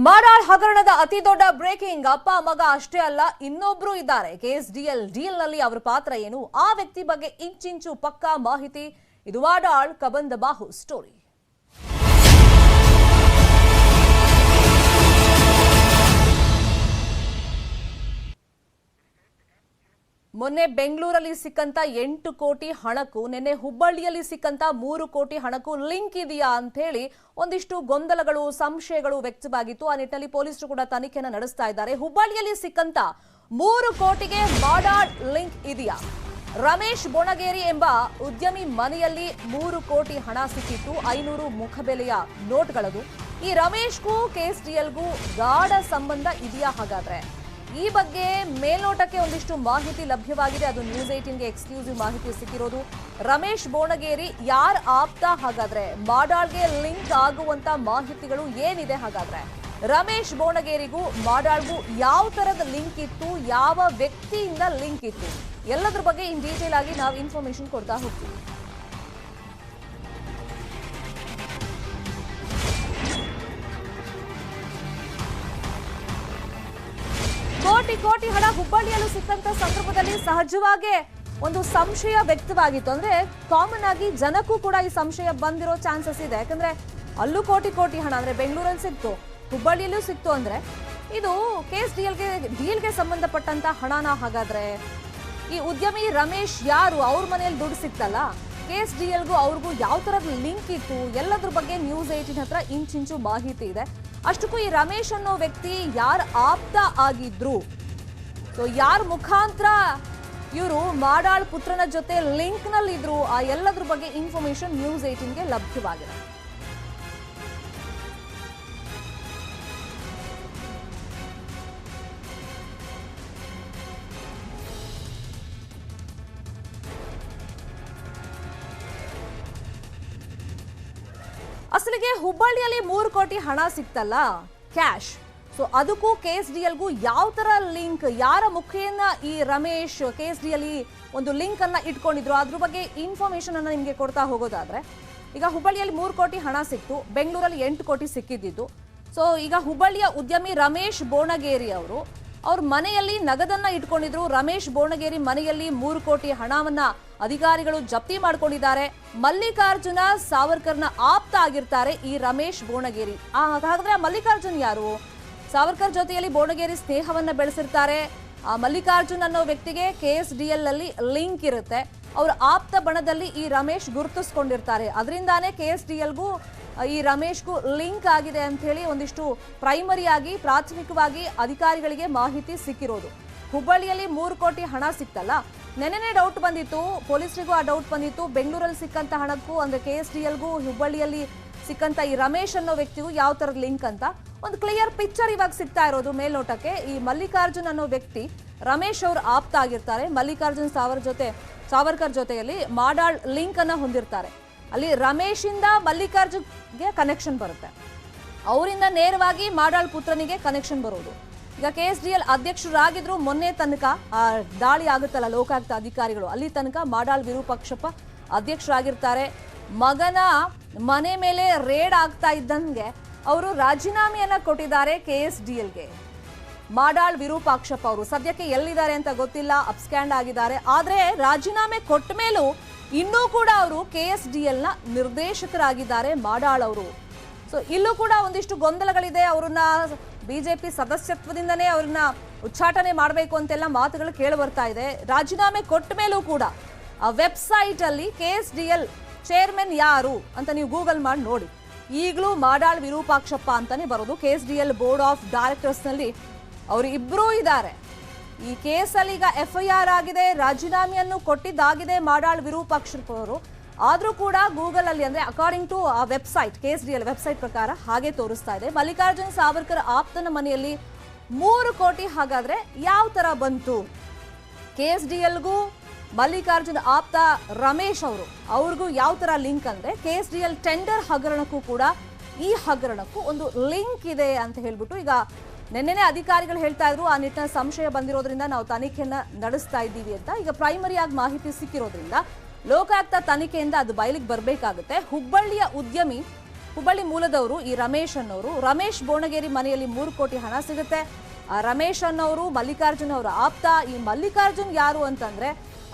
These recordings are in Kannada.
ಮಾಡಾಳ್ ಹಗರಣದ ಅತಿ ದೊಡ್ಡ ಬ್ರೇಕಿಂಗ್ ಅಪ್ಪ ಮಗ ಅಷ್ಟೇ ಅಲ್ಲ ಇನ್ನೊಬ್ರು ಇದ್ದಾರೆ ಕೆಎಸ್ಡಿಎಲ್ ಡೀಲ್ ನಲ್ಲಿ ಅವರ ಪಾತ್ರ ಏನು ಆ ವ್ಯಕ್ತಿ ಬಗ್ಗೆ ಇಂಚಿಂಚು ಪಕ್ಕಾ ಮಾಹಿತಿ ಇದು ಮಾಡಾಳ್ ಕಬಂದ ಬಾಹು ಸ್ಟೋರಿ ಮೊನ್ನೆ ಬೆಂಗಳೂರಲ್ಲಿ ಸಿಕ್ಕಂತ 8 ಕೋಟಿ ಹಣಕ್ಕೂ ನೆನ್ನೆ ಹುಬ್ಬಳ್ಳಿಯಲ್ಲಿ ಸಿಕ್ಕಂತ 3 ಕೋಟಿ ಹಣಕ್ಕೂ ಲಿಂಕ್ ಇದೆಯಾ ಅಂತ ಹೇಳಿ ಒಂದಿಷ್ಟು ಗೊಂದಲಗಳು ಸಂಶಯಗಳು ವ್ಯಕ್ತವಾಗಿತ್ತು ಆ ನಿಟ್ಟಿನಲ್ಲಿ ಪೊಲೀಸರು ಕೂಡ ತನಿಖೆಯನ್ನು ನಡೆಸ್ತಾ ಇದ್ದಾರೆ ಹುಬ್ಬಳ್ಳಿಯಲ್ಲಿ ಸಿಕ್ಕಂತ 3 ಕೋಟಿಗೆ ಮಾಡಾಳ್ ಲಿಂಕ್ ಇದೆಯಾ ರಮೇಶ್ ಬೋಣಗೇರಿ ಎಂಬ ಉದ್ಯಮಿ ಮನೆಯಲ್ಲಿ 3 ಕೋಟಿ ಹಣ ಸಿಕ್ಕಿತ್ತು 500 ಮುಖಬೆಲೆಯ ನೋಟ್ಗಳದು ಈ ರಮೇಶ್ಗೂ ಕೆಎಸ್ಡಿಎಲ್ಗೂ ಗಾಢ ಸಂಬಂಧ ಇದೆಯಾ ಹಾಗಾದ್ರೆ ಈ ಬಗ್ಗೆ ಮೇಲ್ನೋಟಕ್ಕೆ ಒಂದಿಷ್ಟು ಮಾಹಿತಿ ಲಭ್ಯವಾಗಿದೆ ಅದು ನ್ಯೂಸ್ 18 ಗೆ ಎಕ್ಸ್ಕ್ಲೂಸಿವ್ ಮಾಹಿತಿ ಸಿಕ್ಕಿರೋದು ರಮೇಶ್ ಬೋಣಗೇರಿ ಯಾರ ಆಪ್ತ ಹಾಗಾದ್ರೆ ಮಾಡಾಳ್ಗೆ ಲಿಂಕ್ ಆಗುವಂತ ಮಾಹಿತಿಗಳು ಏನಿದೆ ಹಾಗಾದ್ರೆ ರಮೇಶ್ ಬೋಣಗೇರಿಗೂ ಮಾಡಾಳ್ಗೂ ಯಾವ ತರದ ಲಿಂಕ್ ಇತ್ತು ಯಾವ ವ್ಯಕ್ತಿಯಿಂದ ಲಿಂಕ್ ಇತ್ತು ಎಲ್ಲದರ ಬಗ್ಗೆ ಇನ್ ಡೀಟೇಲ್ ಆಗಿ ನಾವು ಇನ್ಫಾರ್ಮೇಶನ್ ಕೊಡ್ತಾ ಹೋಗ್ತೀವಿ ಕೋಟಿ ಹಣ ಹುಬ್ಬಳ್ಳಿಯಲ್ಲೂ ಸಿಕ್ಕಂತ ಸಂದರ್ಭದಲ್ಲಿ ಸಹಜವಾಗಿ ಒಂದು ಸಂಶಯ ವ್ಯಕ್ತವಾಗಿತ್ತು ಅಂದ್ರೆ ಕಾಮನ್ ಆಗಿ ಜನಕ್ಕೂ ಕೂಡ ಈ ಸಂಶಯ ಬಂದಿರೋ ಚಾನ್ಸಸ್ ಇದೆ ಯಾಕಂದ್ರೆ ಅಲ್ಲೂ ಕೋಟಿ ಹಣ ಅಂದ್ರೆ ಬೆಂಗಳೂರಲ್ಲಿ ಸಿಕ್ತು ಹುಬ್ಬಳ್ಳಿಯಲ್ಲೂ ಸಿಕ್ತು ಅಂದ್ರೆ ಇದು ಡೀಲ್ಗೆ ಸಂಬಂಧಪಟ್ಟಂತ ಹಣನ ಹಾಗಾದ್ರೆ ಈ ಉದ್ಯಮಿ ರಮೇಶ್ ಯಾರು ಅವ್ರ ಮನೆಯಲ್ಲಿ ದುಡ್ಡು ಸಿಕ್ತಲ್ಲ ಕೆಎಸ್ಡಿಎಲ್ಗೂ ಅವ್ರಿಗೂ ಯಾವ ತರದ ಲಿಂಕ್ ಇತ್ತು ಎಲ್ಲದ್ರ ಬಗ್ಗೆ ನ್ಯೂಸ್ 18 ಹತ್ರ ಇಂಚಿಂಚು ಮಾಹಿತಿ ಇದೆ ಅಷ್ಟಕ್ಕೂ ಈ ರಮೇಶ್ ಅನ್ನೋ ವ್ಯಕ್ತಿ ಯಾರ ಆಪ್ತ ಆಗಿದ್ರು ಸೊ ಯಾರ ಮುಖಾಂತರ ಇವರು ಮಾಡಾಳ್ ಪುತ್ರನ ಜೊತೆ ಲಿಂಕ್ ನಲ್ಲಿ ಇದ್ರು ಆ ಎಲ್ಲದ್ರ ಬಗ್ಗೆ ಇನ್ಫಾರ್ಮೇಶನ್ ನ್ಯೂಸ್ 18 ಗೆ ಲಭ್ಯವಾಗಿದೆ ಅಸಲಿಗೆ ಹುಬ್ಬಳ್ಳಿಯಲ್ಲಿ 3 ಕೋಟಿ ಹಣ ಸಿಕ್ತಲ್ಲ ಕ್ಯಾಶ್ ಸೊ ಅದಕ್ಕೂ ಕೆಎಸ್ಡಿಎಲ್ಗೂ ಯಾವ ತರ ಲಿಂಕ್ ಯಾರ ಮುಖೇನ ಈ ರಮೇಶ್ ಕೆಎಸ್ಡಿಎಲ್ ಒಂದು ಲಿಂಕ್ ಅನ್ನ ಇಟ್ಕೊಂಡಿದ್ರು ಅದ್ರ ಬಗ್ಗೆ ಇನ್ಫಾರ್ಮೇಶನ್ ಅನ್ನ ನಿಮ್ಗೆ ಕೊಡ್ತಾ ಹೋಗೋದಾದ್ರೆ ಈಗ ಹುಬ್ಬಳ್ಳಿಯಲ್ಲಿ 3 ಕೋಟಿ ಹಣ ಸಿಕ್ತು ಬೆಂಗಳೂರಲ್ಲಿ 8 ಕೋಟಿ ಸಿಕ್ಕಿದ್ದು ಸೊ ಈಗ ಹುಬ್ಬಳ್ಳಿಯ ಉದ್ಯಮಿ ರಮೇಶ್ ಬೋಣಗೇರಿ ಅವ್ರ ಮನೆಯಲ್ಲಿ ನಗದನ್ನ ಇಟ್ಕೊಂಡಿದ್ರು ರಮೇಶ್ ಬೋಣಗೇರಿ ಮನೆಯಲ್ಲಿ 3 ಕೋಟಿ ಹಣವನ್ನ ಅಧಿಕಾರಿಗಳು ಜಪ್ತಿ ಮಾಡ್ಕೊಂಡಿದ್ದಾರೆ ಮಲ್ಲಿಕಾರ್ಜುನ ಸಾವರ್ಕರ್ನ ಆಪ್ತ ಆಗಿರ್ತಾರೆ ಈ ರಮೇಶ್ ಬೋಣಗೇರಿ ಹಾಗಾದ್ರೆ ಮಲ್ಲಿಕಾರ್ಜುನ್ ಯಾರು ಸಾವರ್ಕರ್ ಜೊತೆಯಲ್ಲಿ ಬೋಣಗೇರಿ ಸ್ನೇಹವನ್ನ ಬೆಳೆಸಿರ್ತಾರೆ ಆ ಮಲ್ಲಿಕಾರ್ಜುನ್ ಅನ್ನೋ ವ್ಯಕ್ತಿಗೆ ಕೆಎಸ್ಡಿಎಲ್ ಅಲ್ಲಿ ಲಿಂಕ್ ಇರುತ್ತೆ ಅವ್ರ ಆಪ್ತ ಬಣದಲ್ಲಿ ಈ ರಮೇಶ್ ಗುರುತಿಸ್ಕೊಂಡಿರ್ತಾರೆ ಅದರಿಂದಾನೇ ಕೆಎಸ್ಡಿಎಲ್ಗೂ ಈ ರಮೇಶ್ಗೂ ಲಿಂಕ್ ಆಗಿದೆ ಅಂತ ಹೇಳಿ ಒಂದಿಷ್ಟು ಪ್ರೈಮರಿಯಾಗಿ ಪ್ರಾಥಮಿಕವಾಗಿ ಅಧಿಕಾರಿಗಳಿಗೆ ಮಾಹಿತಿ ಸಿಕ್ಕಿರೋದು ಹುಬ್ಬಳ್ಳಿಯಲ್ಲಿ 3 ಕೋಟಿ ಹಣ ಸಿಕ್ತಲ್ಲ ನೆನ್ನೆ ಡೌಟ್ ಬಂದಿತ್ತು ಪೊಲೀಸರಿಗೂ ಆ ಡೌಟ್ ಬಂದಿತ್ತು ಬೆಂಗಳೂರಲ್ಲಿ ಸಿಕ್ಕಂತ ಹಣಕ್ಕೂ ಅಂದ್ರೆ ಕೆಎಸ್ಡಿಎಲ್ಗೂ ಹುಬ್ಬಳ್ಳಿಯಲ್ಲಿ ಸಿಕ್ಕಂತ ಈ ರಮೇಶ್ ಅನ್ನೋ ವ್ಯಕ್ತಿಗೂ ಯಾವ ತರದ ಲಿಂಕ್ ಅಂತ ಒಂದು ಕ್ಲಿಯರ್ ಪಿಕ್ಚರ್ ಇವಾಗ ಸಿಗ್ತಾ ಇರೋದು ಮೇಲ್ನೋಟಕ್ಕೆ ಈ ಮಲ್ಲಿಕಾರ್ಜುನ್ ಅನ್ನೋ ವ್ಯಕ್ತಿ ರಮೇಶ್ ಅವರು ಆಪ್ತ ಆಗಿರ್ತಾರೆ ಮಲ್ಲಿಕಾರ್ಜುನ್ ಸಾವರ್ಕರ್ ಜೊತೆಯಲ್ಲಿ ಮಾಡಾಳ್ ಲಿಂಕ್ ಅನ್ನ ಹೊಂದಿರ್ತಾರೆ ಅಲ್ಲಿ ರಮೇಶ್ ಇಂದ ಮಲ್ಲಿಕಾರ್ಜುನ್ಗೆ ಕನೆಕ್ಷನ್ ಬರುತ್ತೆ ಅವರಿಂದ ನೇರವಾಗಿ ಮಾಡಾಳ್ ಪುತ್ರನಿಗೆ ಕನೆಕ್ಷನ್ ಬರೋದು ಈಗ ಕೆಎಸ್ಡಿಎಲ್ ಅಧ್ಯಕ್ಷರಾಗಿದ್ರು ಮೊನ್ನೆ ತನಕ ದಾಳಿ ಆಗುತ್ತಲ್ಲ ಲೋಕಾಯುಕ್ತ ಅಧಿಕಾರಿಗಳು ಅಲ್ಲಿ ತನಕ ಮಾಡಾಳ್ ವಿರೂಪಾಕ್ಷಪ್ಪ ಅಧ್ಯಕ್ಷರಾಗಿರ್ತಾರೆ ಮಗನ ಮನೆ ಮೇಲೆ ರೇಡ್ ಆಗ್ತಾ ಇದ್ದಂಗೆ ಅವರು ರಾಜೀನಾಮೆಯನ್ನ ಕೊಟ್ಟಿದ್ದಾರೆ ಕೆಎಸ್ಡಿಎಲ್ಗೆ ಮಾಡಾಳ್ ವಿರೂಪಾಕ್ಷಪ್ಪ ಅವರು ಸದ್ಯಕ್ಕೆ ಎಲ್ಲಿದ್ದಾರೆ ಅಂತ ಗೊತ್ತಿಲ್ಲ ಅಪ್ಸ್ಕ್ಯಾಂಡ್ ಆಗಿದ್ದಾರೆ ಆದ್ರೆ ರಾಜೀನಾಮೆ ಕೊಟ್ಟ ಮೇಲೂ ಇನ್ನೂ ಕೂಡ ಅವರು ಕೆಎಸ್ಡಿಎಲ್ ನ ನಿರ್ದೇಶಕರಾಗಿದ್ದಾರೆ ಮಾಡಾಳ್ ಅವರು ಸೊ ಇಲ್ಲೂ ಕೂಡ ಒಂದಿಷ್ಟು ಗೊಂದಲಗಳಿದೆ ಅವರನ್ನ ಬಿಜೆಪಿ ಸದಸ್ಯತ್ವದಿಂದನೇ ಅವ್ರನ್ನ ಉಚ್ಚಾಟನೆ ಮಾಡಬೇಕು ಅಂತೆಲ್ಲ ಮಾತುಗಳು ಕೇಳಿ ಬರ್ತಾ ಇದೆ ರಾಜೀನಾಮೆ ಕೊಟ್ಟ ಮೇಲೂ ಕೂಡ ಆ ವೆಬ್ಸೈಟ್ ಅಲ್ಲಿ ಕೆಎಸ್ಡಿಎಲ್ ಚೇರ್ಮನ್ ಯಾರು ಅಂತ ನೀವು ಗೂಗಲ್ ಮಾಡಿ ನೋಡಿ ಈಗಲೂ ಮಾಡಾಳ್ ವಿರೂಪಾಕ್ಷಪ್ಪ ಅಂತಾನೆ ಬರೋದು ಕೆಎಸ್ಡಿಎಲ್ ಬೋರ್ಡ್ ಆಫ್ ಡೈರೆಕ್ಟರ್ಸ್ ನಲ್ಲಿ ಅವರು ಇಬ್ಬರೂ ಇದ್ದಾರೆ ಈ ಕೇಸಲ್ಲಿ ಈಗ FIR ಆಗಿದೆ ರಾಜೀನಾಮೆಯನ್ನು ಕೊಟ್ಟಿದ್ದಾಗಿದೆ ಮಾಡಾಳ್ ವಿರೂಪಾಕ್ಷಪ್ಪ ಅವರು ಆದ್ರೂ ಕೂಡ ಗೂಗಲ್ ಅಲ್ಲಿ ಅಂದ್ರೆ ಅಕಾರ್ಡಿಂಗ್ ಟು ಆ ವೆಬ್ಸೈಟ್ ಕೆಎಸ್ಡಿಎಲ್ ವೆಬ್ಸೈಟ್ ಪ್ರಕಾರ ಹಾಗೆ ತೋರಿಸ್ತಾ ಇದೆ ಮಲ್ಲಿಕಾರ್ಜುನ್ ಸಾವರ್ಕರ್ ಆಪ್ತನ ಮನೆಯಲ್ಲಿ 3 ಕೋಟಿ ಹಾಗಾದ್ರೆ ಯಾವ ತರ ಬಂತು ಕೆಎಸ್ಡಿಎಲ್ಗೂ ಮಲ್ಲಿಕಾರ್ಜುನ್ ಆಪ್ತ ರಮೇಶ್ ಅವ್ರಿಗೂ ಯಾವ ತರ ಲಿಂಕ್ ಅಂದ್ರೆ ಕೆಎಸ್ಡಿಎಲ್ ಟೆಂಡರ್ ಹಗರಣಕ್ಕೂ ಕೂಡ ಈ ಹಗರಣಕ್ಕೂ ಒಂದು ಲಿಂಕ್ ಇದೆ ಅಂತ ಹೇಳ್ಬಿಟ್ಟು ಈಗ ನೆನ್ನೆನೇ ಅಧಿಕಾರಿಗಳು ಹೇಳ್ತಾ ಇದ್ರು ಆ ನಿಟ್ಟಿನ ಸಂಶಯ ಬಂದಿರೋದ್ರಿಂದ ನಾವು ತನಿಖೆಯನ್ನ ನಡೆಸ್ತಾ ಇದ್ದೀವಿ ಅಂತ ಈಗ ಪ್ರೈಮರಿ ಆಗಿ ಮಾಹಿತಿ ಸಿಕ್ಕಿರೋದ್ರಿಂದ ಲೋಕಾಯುಕ್ತ ತನಿಖೆಯಿಂದ ಅದು ಬಯಲಿಗೆ ಬರಬೇಕಾಗುತ್ತೆ ಹುಬ್ಬಳ್ಳಿಯ ಉದ್ಯಮಿ ಹುಬ್ಬಳ್ಳಿ ಮೂಲದವರು ಈ ರಮೇಶ್ ಅನ್ನೋರು. ರಮೇಶ್ ಬೋಣಗೇರಿ ಮನೆಯಲ್ಲಿ 3 ಕೋಟಿ ಹಣ ಸಿಗುತ್ತೆ. ಆ ರಮೇಶ್ ಅನ್ನೋರು ಮಲ್ಲಿಕಾರ್ಜುನ್ ಅವರ ಆಪ್ತ. ಈ ಮಲ್ಲಿಕಾರ್ಜುನ್ ಯಾರು ಅಂತಂದ್ರೆ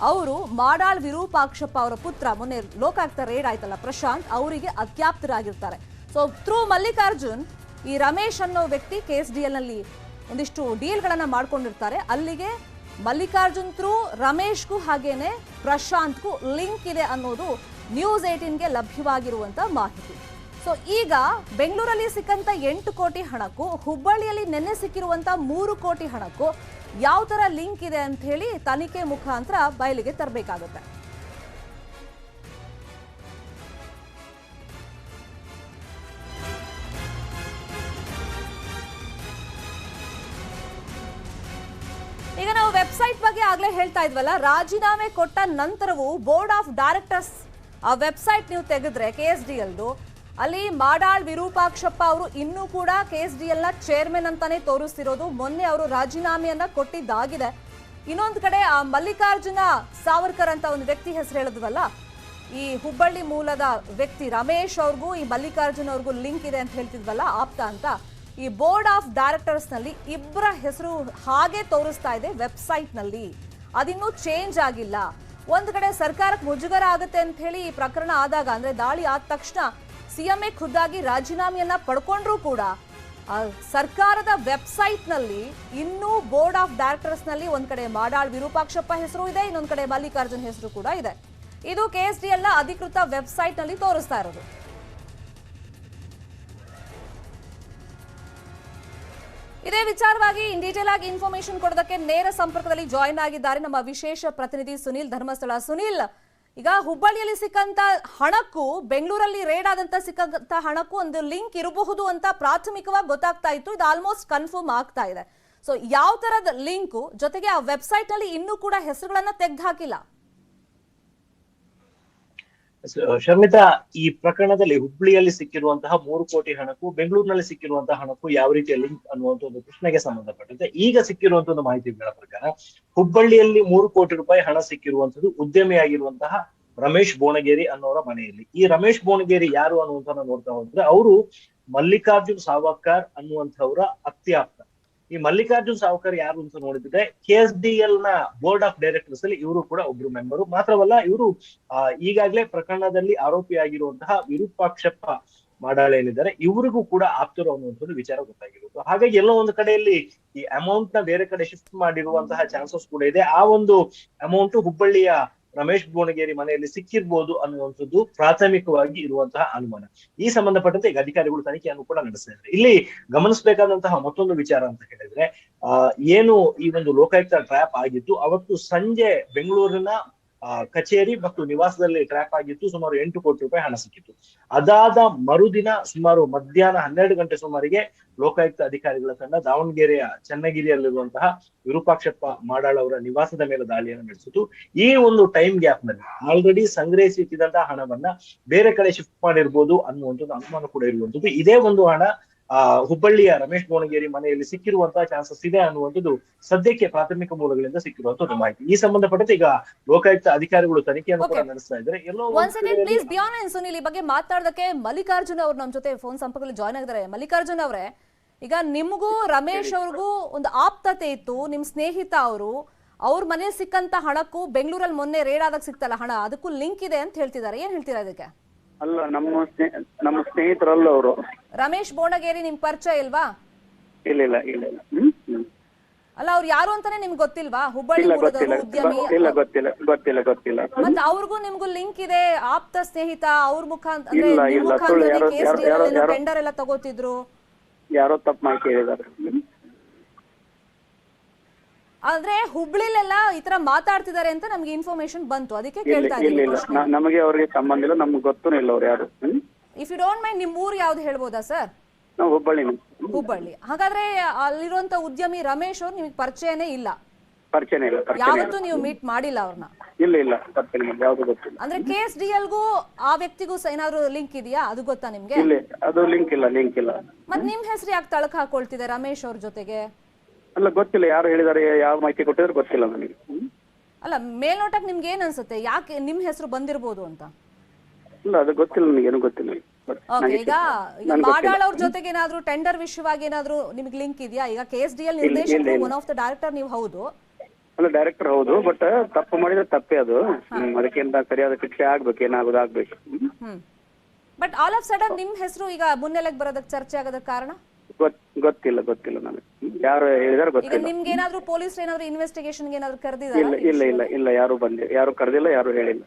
ಅವರು ಮಾಡಾಳ್ ವಿರೂಪಾಕ್ಷಪ್ಪ ಅವರ ಪುತ್ರ. ಮೊನ್ನೆ ಲೋಕಾಯುಕ್ತ ರೇಡ್ ಆಯ್ತಲ್ಲ ಪ್ರಶಾಂತ್, ಅವರಿಗೆ ಅತ್ಯಾಪ್ತರಾಗಿರ್ತಾರೆ. ಸೊ ಥ್ರೂ ಮಲ್ಲಿಕಾರ್ಜುನ್ ಈ ರಮೇಶ್ ಅನ್ನೋ ವ್ಯಕ್ತಿ KSDL ನಲ್ಲಿ ಒಂದಿಷ್ಟು ಡೀಲ್ಗಳನ್ನ ಮಾಡ್ಕೊಂಡಿರ್ತಾರೆ. ಅಲ್ಲಿಗೆ ಮಲ್ಲಿಕಾರ್ಜುನ್ ಥ್ರೂ ರಮೇಶ್ಗೂ ಹಾಗೇನೆ ಪ್ರಶಾಂತ್ಗೂ ಲಿಂಕ್ ಇದೆ ಅನ್ನೋದು News18ಗೆ ಲಭ್ಯವಾಗಿರುವಂತ ಮಾಹಿತಿ. ಸೊ ಈಗ ಬೆಂಗಳೂರಲ್ಲಿ ಸಿಕ್ಕಂತ 8 ಕೋಟಿ ಹಣಕ್ಕೂ ಹುಬ್ಬಳ್ಳಿಯಲ್ಲಿ ನಿನ್ನೆ ಸಿಕ್ಕಿರುವಂತ 3 ಕೋಟಿ ಹಣಕ್ಕೂ ಯಾವ ತರ ಲಿಂಕ್ ಇದೆ ಅಂತ ಹೇಳಿ ತನಿಖೆ ಮುಖಾಂತರ ಬಯಲಿಗೆ ತರಬೇಕಾಗುತ್ತೆ. ಈಗ ನಾವು ವೆಬ್ಸೈಟ್ ಬಗ್ಗೆ ಆಗ್ಲೇ ಹೇಳ್ತಾ ಇದ್ವಲ್ಲ, ರಾಜೀನಾಮೆ ಕೊಟ್ಟ ನಂತರವೂ ಬೋರ್ಡ್ ಆಫ್ ಡೈರೆಕ್ಟರ್ಸ್ ಆ ವೆಬ್ಸೈಟ್ ನೀವು ತೆಗೆದ್ರೆ KSDLದು, ಅಲ್ಲಿ ಮಾಡಾಳ್ ವಿರೂಪಾಕ್ಷಪ್ಪ ಅವರು ಇನ್ನೂ ಕೂಡ KSDL ನ ಚೇರ್ಮನ್ ಅಂತಾನೆ ತೋರಿಸ್ತಿರೋದು. ಮೊನ್ನೆ ಅವರು ರಾಜೀನಾಮೆಯನ್ನ ಕೊಟ್ಟಿದ್ದಾಗಿದೆ. ಇನ್ನೊಂದು ಕಡೆ ಆ ಮಲ್ಲಿಕಾರ್ಜುನ ಸಾವರ್ಕರ್ ಅಂತ ಒಂದು ವ್ಯಕ್ತಿ ಹೆಸರು ಹೇಳಿದ್ವಲ್ಲ, ಈ ಹುಬ್ಬಳ್ಳಿ ಮೂಲದ ವ್ಯಕ್ತಿ ರಮೇಶ್ ಅವ್ರಿಗೂ ಈ ಮಲ್ಲಿಕಾರ್ಜುನ್ ಅವ್ರಿಗೂ ಲಿಂಕ್ ಇದೆ ಅಂತ ಹೇಳ್ತಿದ್ವಲ್ಲ ಆಪ್ತ ಅಂತ, ಈ ಬೋರ್ಡ್ ಆಫ್ ಡೈರೆಕ್ಟರ್ಸ್ ನಲ್ಲಿ ಇಬ್ಬರ ಹೆಸರು ಹಾಗೆ ತೋರಿಸ್ತಾ ಇದೆ ವೆಬ್ಸೈಟ್ ನಲ್ಲಿ. ಅದಿನ್ನೂ ಚೇಂಜ್ ಆಗಿಲ್ಲ. ಒಂದ್ ಕಡೆ ಸರ್ಕಾರಕ್ಕೆ ಮುಜುಗರ ಆಗುತ್ತೆ ಅಂತ ಹೇಳಿ ಈ ಪ್ರಕರಣ ಆದಾಗ, ಅಂದ್ರೆ ದಾಳಿ ಆದ ತಕ್ಷಣ CMA ಖುದ್ದಾಗಿ ರಾಜೀನಾಮೆಯನ್ನ ಪಡ್ಕೊಂಡ್ರೂ ಕೂಡ ಸರ್ಕಾರದ ವೆಬ್ಸೈಟ್ ನಲ್ಲಿ ಇನ್ನೂ ಬೋರ್ಡ್ ಆಫ್ ಡೈರೆಕ್ಟರ್ಸ್ ನಲ್ಲಿ ಒಂದ್ ಕಡೆ ಮಾಡಾಳ್ ವಿರೂಪಾಕ್ಷಪ್ಪ ಹೆಸರು ಇದೆ, ಇನ್ನೊಂದ್ ಕಡೆ ಮಲ್ಲಿಕಾರ್ಜುನ್ ಹೆಸರು ಕೂಡ ಇದೆ. ಇದು KSDL ನ ಅಧಿಕೃತ ವೆಬ್ಸೈಟ್ ನಲ್ಲಿ ತೋರಿಸ್ತಾ ಇರೋದು. ಇದೇ ವಿಚಾರವಾಗಿ ಇನ್ ಡೀಟೇಲ್ ಆಗಿ ಇನ್ಫಾರ್ಮೇಶನ್ ಕೊಡೋದಕ್ಕೆ ನೇರ ಸಂಪರ್ಕದಲ್ಲಿ ಜಾಯಿನ್ ಆಗಿದ್ದಾರೆ ನಮ್ಮ ವಿಶೇಷ ಪ್ರತಿನಿಧಿ ಸುನಿಲ್ ಧರ್ಮಸ್ಥಳ. ಸುನಿಲ್, ಈಗ ಹುಬ್ಬಳ್ಳಿಯಲ್ಲಿ ಸಿಕ್ಕಂತ ಹಣಕ್ಕೂ ಬೆಂಗಳೂರಲ್ಲಿ ರೇಡ್ ಆದಂತ ಸಿಕ್ಕಂತ ಹಣಕ್ಕೂ ಒಂದು ಲಿಂಕ್ ಇರಬಹುದು ಅಂತ ಪ್ರಾಥಮಿಕವಾಗಿ ಗೊತ್ತಾಗ್ತಾ ಇತ್ತು. ಇದು ಆಲ್ಮೋಸ್ಟ್ ಕನ್ಫರ್ಮ್ ಆಗ್ತಾ ಇದೆ. ಸೊ ಯಾವ ತರದ ಲಿಂಕು, ಜೊತೆಗೆ ಆ ವೆಬ್ಸೈಟ್ ನಲ್ಲಿ ಇನ್ನೂ ಕೂಡ ಹೆಸರುಗಳನ್ನ ತೆಗೆದು ಹಾಕಿಲ್ಲ. ಶರ್ಮಿತಾ, ಈ ಪ್ರಕರಣದಲ್ಲಿ ಹುಬ್ಳಿಯಲ್ಲಿ ಸಿಕ್ಕಿರುವಂತಹ 3 ಕೋಟಿ ಹಣಕ್ಕೂ ಬೆಂಗಳೂರಿನಲ್ಲಿ ಸಿಕ್ಕಿರುವಂತಹ ಹಣಕ್ಕೂ ಯಾವ ರೀತಿಯ ಲಿಂಕ್ ಅನ್ನುವಂತ ಒಂದು ಪ್ರಶ್ನೆಗೆ ಸಂಬಂಧಪಟ್ಟಂತೆ ಈಗ ಸಿಕ್ಕಿರುವಂತಹ ಒಂದು ಮಾಹಿತಿಗಳ ಪ್ರಕಾರ ಹುಬ್ಬಳ್ಳಿಯಲ್ಲಿ 3 ಕೋಟಿ ರೂಪಾಯಿ ಹಣ ಸಿಕ್ಕಿರುವಂತದ್ದು ಉದ್ಯಮಿಯಾಗಿರುವಂತಹ ರಮೇಶ್ ಬೋಣಗೇರಿ ಅನ್ನೋರ ಮನೆಯಲ್ಲಿ. ಈ ರಮೇಶ್ ಬೋಣಗೇರಿ ಯಾರು ಅನ್ನುವಂತ ನೋಡ್ತಾ ಹೋದ್ರೆ ಅವರು ಮಲ್ಲಿಕಾರ್ಜುನ್ ಸಾವರ್ಕರ್ ಅನ್ನುವಂಥವ್ರ ಅತ್ಯಾಪ್ತ. ಈ ಮಲ್ಲಿಕಾರ್ಜುನ್ ಸಾವರ್ಕರ್ ಯಾರು ಅಂತ ನೋಡಿದ್ರೆ KSDL ನ ಬೋರ್ಡ್ ಆಫ್ ಡೈರೆಕ್ಟರ್ಸ್ ಅಲ್ಲಿ ಇವರು ಕೂಡ ಒಬ್ರು ಮೆಂಬರು. ಮಾತ್ರವಲ್ಲ, ಇವರು ಈಗಾಗಲೇ ಪ್ರಕರಣದಲ್ಲಿ ಆರೋಪಿಯಾಗಿರುವಂತಹ ವಿರೂಪಾಕ್ಷಪ್ಪ ಮಾಡಾಳ್ ಏನಿದ್ದಾರೆ ಇವರಿಗೂ ಕೂಡ ಆಪ್ತರು ಅನ್ನುವಂಥದ್ದು ವಿಚಾರ ಗೊತ್ತಾಗಿರೋದು. ಹಾಗಾಗಿ ಎಲ್ಲೋ ಒಂದು ಕಡೆಯಲ್ಲಿ ಈ ಅಮೌಂಟ್ ನ ಬೇರೆ ಕಡೆ ಶಿಫ್ಟ್ ಮಾಡಿರುವಂತಹ ಚಾನ್ಸಸ್ ಕೂಡ ಇದೆ. ಆ ಒಂದು ಅಮೌಂಟ್ ಹುಬ್ಬಳ್ಳಿಯ ರಮೇಶ್ ಬೋಣಗೇರಿ ಮನೆಯಲ್ಲಿ ಸಿಕ್ಕಿರ್ಬೋದು ಅನ್ನುವಂಥದ್ದು ಪ್ರಾಥಮಿಕವಾಗಿ ಇರುವಂತಹ ಅನುಮಾನ. ಈ ಸಂಬಂಧಪಟ್ಟಂತೆ ಈಗ ಅಧಿಕಾರಿಗಳು ತನಿಖೆಯನ್ನು ಕೂಡ ನಡೆಸ್ತಾ ಇದ್ದಾರೆ. ಇಲ್ಲಿ ಗಮನಿಸಬೇಕಾದಂತಹ ಮತ್ತೊಂದು ವಿಚಾರ ಅಂತ ಹೇಳಿದ್ರೆ, ಏನು ಈ ಒಂದು ಲೋಕಾಯುಕ್ತ ಟ್ರ್ಯಾಪ್ ಆಗಿತ್ತು ಅವತ್ತು ಸಂಜೆ ಬೆಂಗಳೂರಿನ ಕಚೇರಿ ಮತ್ತು ನಿವಾಸದಲ್ಲಿ ಟ್ರ್ಯಾಪ್ ಆಗಿತ್ತು. ಸುಮಾರು 8 ಕೋಟಿ ರೂಪಾಯಿ ಹಣ ಸಿಕ್ಕಿತ್ತು. ಅದಾದ ಮರುದಿನ ಸುಮಾರು ಮಧ್ಯಾಹ್ನ 12 ಗಂಟೆ ಸುಮಾರಿಗೆ ಲೋಕಾಯುಕ್ತ ಅಧಿಕಾರಿಗಳ ತಂಡ ದಾವಣಗೆರೆಯ ಚನ್ನಗಿರಿಯಲ್ಲಿರುವಂತಹ ವಿರೂಪಾಕ್ಷಪ್ಪ ಮಾಡಾಳ್ ಅವರ ನಿವಾಸದ ಮೇಲೆ ದಾಳಿಯನ್ನು ನಡೆಸಿತು. ಈ ಒಂದು ಟೈಮ್ ಗ್ಯಾಪ್ ನಲ್ಲಿ ಆಲ್ರೆಡಿ ಸಂಗ್ರಹಿಸಿಟ್ಟಿದ್ದಂತಹ ಹಣವನ್ನ ಬೇರೆ ಕಡೆ ಶಿಫ್ಟ್ ಮಾಡಿರ್ಬೋದು ಅನ್ನುವಂಥದ್ದು ಅನುಮಾನ ಕೂಡ ಇರುವಂತದ್ದು. ಇದೇ ಒಂದು ಹಣ ಹುಬ್ಬಳ್ಳಿಯ ರಮೇಶ್ ಬೋಣಗೇರಿ ಮನೆಯಲ್ಲಿ ಸಿಕ್ಕಿರುವಂತಹ ಚಾನ್ಸಸ್ ಇದೆ ಅನ್ನುವಂಥದ್ದು ಸದ್ಯಕ್ಕೆ ಪ್ರಾಥಮಿಕ ಮೂಲಗಳಿಂದ ಸಿಕ್ಕಿರುವಂತಹ ಮಾಹಿತಿ. ಈ ಸಂಬಂಧಪಟ್ಟಂತೆ ಈಗ ಲೋಕಾಯುಕ್ತ ಅಧಿಕಾರಿಗಳು ತನಿಖೆಯನ್ನು ಕೂಡ ನಡೆಸ್ತಾ ಇದ್ದಾರೆ. ಸುನಿಲ್, ಈ ಬಗ್ಗೆ ಮಾತಾಡೋದಕ್ಕೆ ಮಲ್ಲಿಕಾರ್ಜುನ್ ಅವ್ರು ನಮ್ಮ ಜೊತೆ ಫೋನ್ ಸಂಪರ್ಕದಲ್ಲಿ ಜಾಯ್ನ್ ಆಗಿದ್ದಾರೆ. ಮಲ್ಲಿಕಾರ್ಜುನ್ ಅವರೇ, ಈಗ ನಿಮಗೂ ರಮೇಶ್ ಅವ್ರಿಗೂ ಒಂದು ಆಪ್ತತೆ ಇತ್ತು, ನಿಮ್ ಸ್ನೇಹಿತ ಅವರು, ಅವ್ರ ಮನೆ ಸಿಕ್ಕಂತ ಹಣಕ್ಕೂ ಬೆಂಗಳೂರಲ್ಲಿ ಮೊನ್ನೆ ರೇಡ್ ಆದಾಗ ಸಿಕ್ತಲ್ಲ ಹಣ, ಅದಕ್ಕೂ ಲಿಂಕ್ ಇದೆ ಅಂತ ಹೇಳ್ತಿದ್ದಾರೆ. ಏನ್ ಹೇಳ್ತೀರಾ ಇದಕ್ಕೆ? ಅಲ್ಲ, ನಮ್ಮ ಸ್ನೇಹಿತರಲ್ಲ ಅವರು. ರಮೇಶ್ ಬೋಣಗೇರಿ ನಿಮ್ ಪರಿಚಯ ಇಲ್ವಾ? ಇಲ್ಲ ಇಲ್ಲ ಇಲ್ಲ ಇಲ್ಲ. ಅಲ್ಲ, ಅವ್ರು ಯಾರು ಅಂತಾನೆ ನಿಮ್ಗೆ ಗೊತ್ತಿಲ್ವಾ? ಹುಬ್ಬಳ್ಳಿ ಮೂಲದವರು, ಉದ್ಯಮಿ. ಇಲ್ಲ, ಗೊತ್ತಿಲ್ಲ ಗೊತ್ತಿಲ್ಲ ಗೊತ್ತಿಲ್ಲ. ಮತ್ತೆ ಅವ್ರಿಗೂ ನಿಮ್ಗೂ ಲಿಂಕ್ ಇದೆ, ಆಪ್ತ ಸ್ನೇಹಿತ, ಅವ್ರ ಮುಖಾಂತರ ಟೆಂಡರ್ ಎಲ್ಲ ತಗೋತಿದ್ರು. ಯಾರೋ ತಪ್ಪು ಮಾಹಿತಿ ಹೇಳಿದ್ದಾರೆ. ಆದ್ರೆ ಹುಬ್ಳಿಲೆಲ್ಲ ಈ ತರ ಮಾತಾಡ್ತಿದ್ದಾರೆ ಅಂತ ನಮ್ಗೆ ಇನ್ಫಾರ್ಮೇಶನ್ ಬಂತು, ಅದಕ್ಕೆ ಕೇಳ್ತಾ ಇದ್ದೀನಿ. ನಮಗೆ ಅವ್ರಿಗೆ ಸಂಬಂಧ ಇಲ್ಲ, ನಮ್ಗೆ ಗೊತ್ತೂ ಇಲ್ಲ ಅವ್ರು ಯಾರು. ಇಫ್ ಯು ಡೋಂಟ್ ಮೈಂಡ್, ನಿಮ್ ಊರು ಯಾವ್ದು ಹೇಳ್ಬೋದಾ ಸರ್? ನಾವು ಹುಬ್ಬಳ್ಳಿ. ಹಾಗಾದ್ರೆ ಅಲ್ಲಿರುವಂತ ಉದ್ಯಮಿ ರಮೇಶ್ ಅವ್ರು ನಿಮ್ಗೆ ಪರಿಚಯನೇ ಇಲ್ಲ? ಪರಿಚಯ ಇಲ್ಲ. ಯಾವತ್ತೂ ನೀವು ಮೀಟ್ ಮಾಡಿಲ್ಲ ಅವ್ರನ್ನ? ಇಲ್ಲ ಇಲ್ಲ, ಯಾವ್ದು ಗೊತ್ತಿಲ್ಲ. ಅಂದ್ರೆ KSDLಗೂ ಆ ವ್ಯಕ್ತಿಗೂ ಏನಾದ್ರು ಲಿಂಕ್ ಇದೆಯಾ, ಅದು ಗೊತ್ತಾ ನಿಮ್ಗೆ? ಇಲ್ಲ, ಅದು ಲಿಂಕ್ ಇಲ್ಲ. ಮತ್ ನಿಮ್ ಹೆಸರು ಯಾಕೆ ತಳಕ್ ಹಾಕೊಳ್ತಿದೆ ರಮೇಶ್ ಅವ್ರ ಜೊತೆಗೆ? ಅಲ್ಲ, ಗೊತ್ತಿಲ್ಲ ಯಾರು ಹೇಳಿದಾರೆ, ಯಾವ ಮಾಹಿತಿ ಕೊಟ್ಟಿದ್ರೆ ಗೊತ್ತಿಲ್ಲ ನನಗೆ. ಅಲ್ಲ, ಮೇಲ್ನೋಟಕ್ಕೆ ನಿಮ್ಗೆ ಏನ್ ಅನ್ಸುತ್ತೆ, ಯಾಕೆ ನಿಮ್ ಹೆಸರು ಬಂದಿರ್ಬೋದು ಅಂತ? ಇಲ್ಲ, ಅದು ಗೊತ್ತಿಲ್ಲ, ನನಗೇನು ಗೊತ್ತಿಲ್ಲ. ಬಟ್ ಓಕೆ, ಈಗ ಮಾಡಾಳ್ ಅವ್ರ ಜೊತೆಗೆ ಏನಾದ್ರು ಟೆಂಡರ್ ವಿಷಯವಾಗಿ ಏನಾದ್ರು ನಿಮ್ಗೆ ಲಿಂಕ್ ಇದೆಯಾ? ಈಗ KSDL ನಿರ್ದೇಶಕರು ಒನ್ ಆಫ್ ದ ಡೈರೆಕ್ಟರ್ ನೀವು ಹೌದು. ಅಲ್ಲ, ಡೈರೆಕ್ಟರ್ ಹೌದು, ಬಟ್ ತಪ್ಪು ಮಾಡಿದ್ರೆ ತಪ್ಪೇ ಅದು. ಅದಕ್ಕಿಂತ ಸರಿಯಾದ ಶಿಕ್ಷೆ ಆಗ್ಬೇಕು, ಏನಾಗೋದು ಆಗ್ಬೇಕು. ಬಟ್ ಆಲ್ ಆಫ್ ಸಡನ್ ನಿಮ್ ಹೆಸರು ಈಗ ಮುನ್ನೆಲೆಗೆ ಬರೋದಕ್ಕೆ ಚರ್ಚೆ ಆಗೋದಕ್ಕೆ ಕಾರಣ ಗೊತ್ತಿಲ್ಲ ನನಗೆ, ಯಾರು ಹೇಳಿದಾರೆ ಈಗ ಗೊತ್ತಿಲ್ಲ. ನಿಮ್ಗೆ ಏನಾದ್ರು ಪೊಲೀಸ್ ಏನಾದ್ರು ಇನ್ವೆಸ್ಟಿಗೇಷನ್ ಏನಾದ್ರು ಇಲ್ಲ ಕರೆದಿದ್ದಾರೆ? ಇಲ್ಲ ಯಾರು ಕರೆದಿಲ್ಲ, ಯಾರು ಹೇಳಿಲ್ಲ.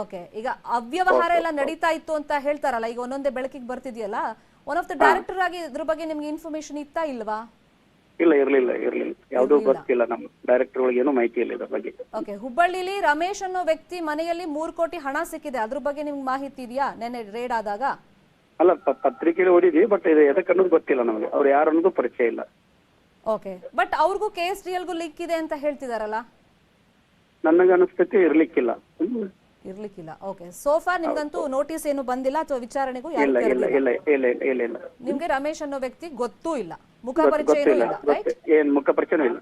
ಓಕೆ, ಈಗ ಅವ್ಯವಹಾರ ಎಲ್ಲ ನಡೀತಾ ಇತ್ತು ಅಂತ ಹೇಳ್ತಾರಲ್ಲ, ಈಗ ಒಂದೊಂದೇ ಬೆಳಕಿಗೆ ಬರ್ತಿದ್ಯಲ್ಲ, ಒನ್ ಆಫ್ ದ ಡೈರೆಕ್ಟರ್ ಆಗಿ ಇದ್ರ ಬಗ್ಗೆ ನಿಮ್ಗೆ ಇನ್ಫಾರ್ಮೇಶನ್ ಇತ್ತಾ ಇಲ್ವಾ? ಇಲ್ಲ, ಇರ್ಲಿಲ್ಲ. ಯಾವ್ದು ಗೊತ್ತಿಲ್ಲ, ನಮ್ಮ ಡೈರೆಕ್ಟರ್ ಏನು ಮಾಹಿತಿ ಇಲ್ಲ ಇದ್ರ ಬಗ್ಗೆ. ಓಕೆ, ಹುಬ್ಬಳ್ಳಿಲಿ ರಮೇಶ್ ಅನ್ನೋ ವ್ಯಕ್ತಿ ಮನೆಯಲ್ಲಿ 3 ಕೋಟಿ ಹಣ ಸಿಕ್ಕಿದೆ, ಅದ್ರ ಬಗ್ಗೆ ನಿಮ್ಗೆ ಮಾಹಿತಿ ಇದೆಯಾ? ನೆನ್ನೆ ರೇಡ್ ಆದಾಗ ಅಲ್ಲ, ಪತ್ರಿಕೆಯಲ್ಲಿ ಓದಿದ್ವಿ, ಬಟ್ ಇದು ಎದಕ್ಕೆ ಅನ್ನೋದು ಗೊತ್ತಿಲ್ಲ ನಮಗೆ. ಅವ್ರು ಯಾರು ಅನ್ನೋದು ಪರಿಚಯ ಇಲ್ಲ. ಓಕೆ, ಬಟ್ ಅವ್ರಿಗೂ KSDLಗೂ ಲಿಂಕ್ ಇದೆ ಅಂತ ಹೇಳ್ತಿದಾರಲ್ಲ? ನನಗೆ ಅನಿಸ್ತೈತಿ ಇರ್ಲಿಕ್ಕಿಲ್ಲ. ಇರ್ಲಿಕ್ಕಿಲ್ಲ. ಓಕೆ, ಸೋಫಾರ್ ನಿಮ್ಗಂತೂ ನೋಟಿಸ್ ಏನು ಬಂದಿಲ್ಲ ಅಥವಾ ವಿಚಾರಣೆಗೂ ಇಲ್ಲ ಯಾರು ಇಲ್ಲ ಇಲ್ಲ ಇಲ್ಲ ಇಲ್ಲ ಇಲ್ಲ ನಿಮ್ಗೆ ರಮೇಶ್ ಅನ್ನೋ ವ್ಯಕ್ತಿ ಗೊತ್ತೂ ಇಲ್ಲ, ಮುಖ ಪರಿಚಯ ಇಲ್ಲ, ರೈಟ್? ಏನ್ ಮುಖ ಪರಿಚಯ ಇಲ್ಲ.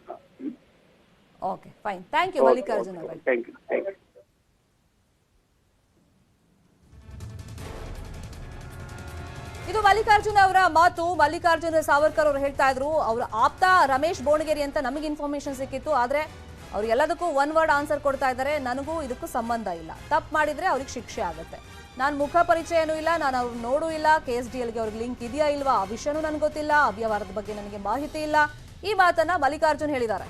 Okay, fine, thank you Mallikarjun ಅವರೇ. Thank you. ಇದು ಮಲ್ಲಿಕಾರ್ಜುನ್ ಅವರ ಮಾತು. ಮಲ್ಲಿಕಾರ್ಜುನ್ ಸಾವರ್ಕರ್ ಅವರು ಹೇಳ್ತಾ ಇದ್ರು, ಅವ್ರ ಆಪ್ತ ರಮೇಶ್ ಬೋಣಗೇರಿ ಅಂತ ನಮಗೆ ಇನ್ಫಾರ್ಮೇಶನ್ ಸಿಕ್ಕಿತ್ತು, ಆದ್ರೆ ಅವ್ರು ಎಲ್ಲದಕ್ಕೂ ಒನ್ ವರ್ಡ್ ಆನ್ಸರ್ ಕೊಡ್ತಾ ಇದ್ದಾರೆ, ನನಗೂ ಇದಕ್ಕೂ ಸಂಬಂಧ ಇಲ್ಲ, ತಪ್ಪು ಮಾಡಿದ್ರೆ ಅವ್ರಿಗೆ ಶಿಕ್ಷೆ ಆಗುತ್ತೆ, ನಾನು ಮುಖ ಪರಿಚಯನೂ ಇಲ್ಲ, ನಾನು ಅವ್ರು ನೋಡೂ ಇಲ್ಲ, KSDLಗೆ ಅವ್ರಿಗೆ ಲಿಂಕ್ ಇದೆಯಾ ಇಲ್ವಾ ಆ ವಿಷಯನೂ ನನಗೆ ಗೊತ್ತಿಲ್ಲ, ಅವ್ಯವಹಾರದ ಬಗ್ಗೆ ನನಗೆ ಮಾಹಿತಿ ಇಲ್ಲ, ಈ ಮಾತನ್ನ ಮಲ್ಲಿಕಾರ್ಜುನ್ ಹೇಳಿದ್ದಾರೆ.